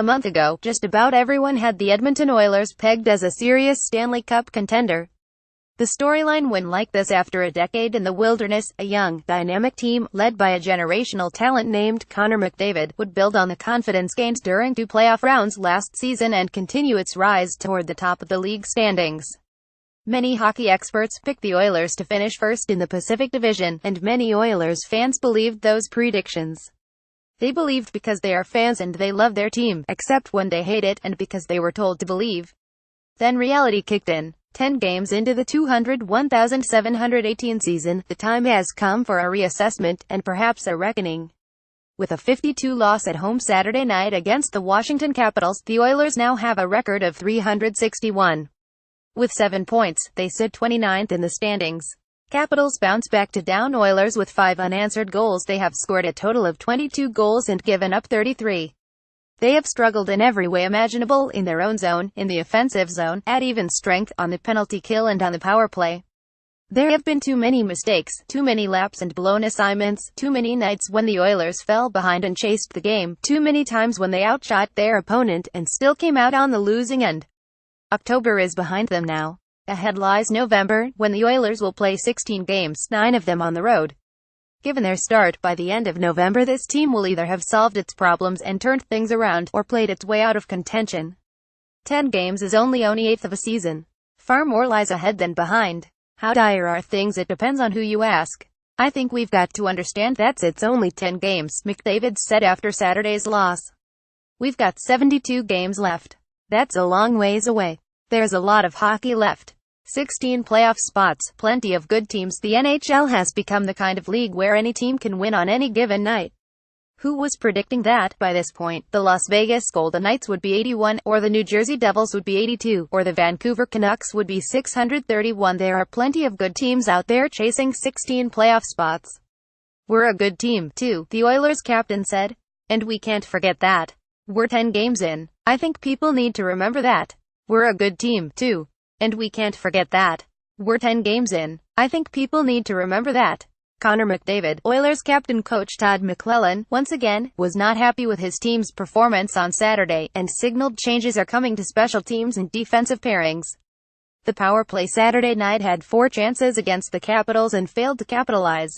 A month ago, just about everyone had the Edmonton Oilers pegged as a serious Stanley Cup contender. The storyline went like this: after a decade in the wilderness, a young, dynamic team, led by a generational talent named Connor McDavid, would build on the confidence gained during 2 playoff rounds last season and continue its rise toward the top of the league standings. Many hockey experts picked the Oilers to finish first in the Pacific Division, and many Oilers fans believed those predictions. They believed because they are fans and they love their team, except when they hate it, and because they were told to believe. Then reality kicked in. 10 games into the 201,718 season, the time has come for a reassessment, and perhaps a reckoning. With a 52 loss at home Saturday night against the Washington Capitals, the Oilers now have a record of 361. With 7 points, they sit 29th in the standings. Capitals bounce back to down Oilers with 5 unanswered goals. They have scored a total of 22 goals and given up 33. They have struggled in every way imaginable: in their own zone, in the offensive zone, at even strength, on the penalty kill and on the power play. There have been too many mistakes, too many laps and blown assignments, too many nights when the Oilers fell behind and chased the game, too many times when they outshot their opponent and still came out on the losing end. October is behind them now. Ahead lies November, when the Oilers will play 16 games, 9 of them on the road. Given their start, by the end of November this team will either have solved its problems and turned things around, or played its way out of contention. 10 games is only an eighth of a season. Far more lies ahead than behind. How dire are things? It depends on who you ask. I think we've got to understand that it's only 10 games, McDavid said after Saturday's loss. We've got 72 games left. That's a long ways away. There's a lot of hockey left. 16 playoff spots, plenty of good teams. The NHL has become the kind of league where any team can win on any given night. Who was predicting that, by this point, the Las Vegas Golden Knights would be 81, or the New Jersey Devils would be 82, or the Vancouver Canucks would be 631? There are plenty of good teams out there chasing 16 playoff spots. We're a good team, too, the Oilers captain said. And we can't forget that. We're 10 games in. I think people need to remember that. We're a good team, too. And we can't forget that. We're 10 games in. I think people need to remember that. Connor McDavid, Oilers captain coach Todd McLellan, once again, was not happy with his team's performance on Saturday, and signaled changes are coming to special teams and defensive pairings. The power play Saturday night had 4 chances against the Capitals and failed to capitalize.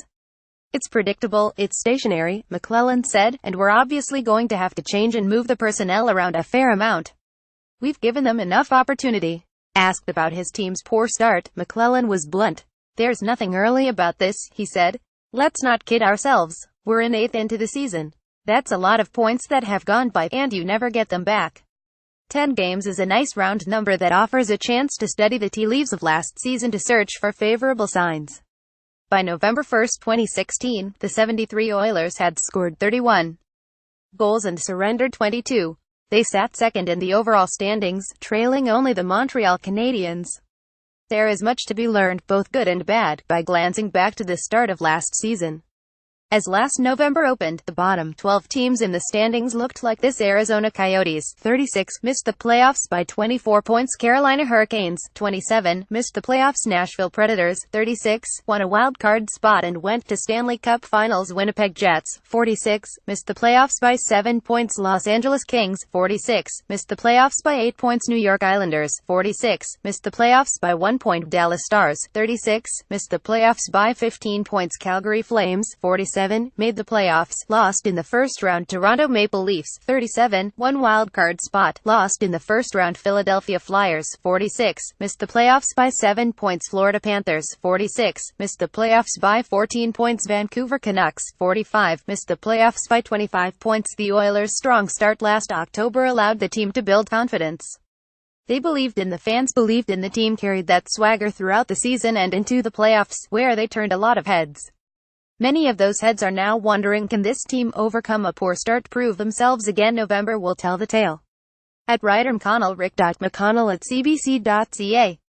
It's predictable, it's stationary, McLellan said, and we're obviously going to have to change and move the personnel around a fair amount. We've given them enough opportunity. Asked about his team's poor start, McLellan was blunt. There's nothing early about this, he said. Let's not kid ourselves. We're an eighth into the season. That's a lot of points that have gone by, and you never get them back. 10 games is a nice round number that offers a chance to study the tea leaves of last season to search for favorable signs. By November 1, 2016, the 73 Oilers had scored 31 goals and surrendered 22. They sat second in the overall standings, trailing only the Montreal Canadiens. There is much to be learned, both good and bad, by glancing back to the start of last season. As last November opened, the bottom 12 teams in the standings looked like this: Arizona Coyotes, 36, missed the playoffs by 24 points. Carolina Hurricanes, 27, missed the playoffs. Nashville Predators, 36, won a wild card spot and went to Stanley Cup Finals. Winnipeg Jets, 46, missed the playoffs by 7 points. Los Angeles Kings, 46, missed the playoffs by 8 points. New York Islanders, 46, missed the playoffs by 1 point. Dallas Stars, 36, missed the playoffs by 15 points. Calgary Flames, 47, made the playoffs, lost in the first round. Toronto Maple Leafs, 37, won wild card spot, lost in the first round. Philadelphia Flyers, 46, missed the playoffs by 7 points. Florida Panthers, 46, missed the playoffs by 14 points. Vancouver Canucks, 45, missed the playoffs by 25 points. The Oilers' strong start last October allowed the team to build confidence. They believed in the fans, believed in the team, carried that swagger throughout the season and into the playoffs, where they turned a lot of heads. Many of those heads are now wondering, can this team overcome a poor start, prove themselves again? November will tell the tale. At Ryder McConnell, Rick.McConnell at cbc.ca.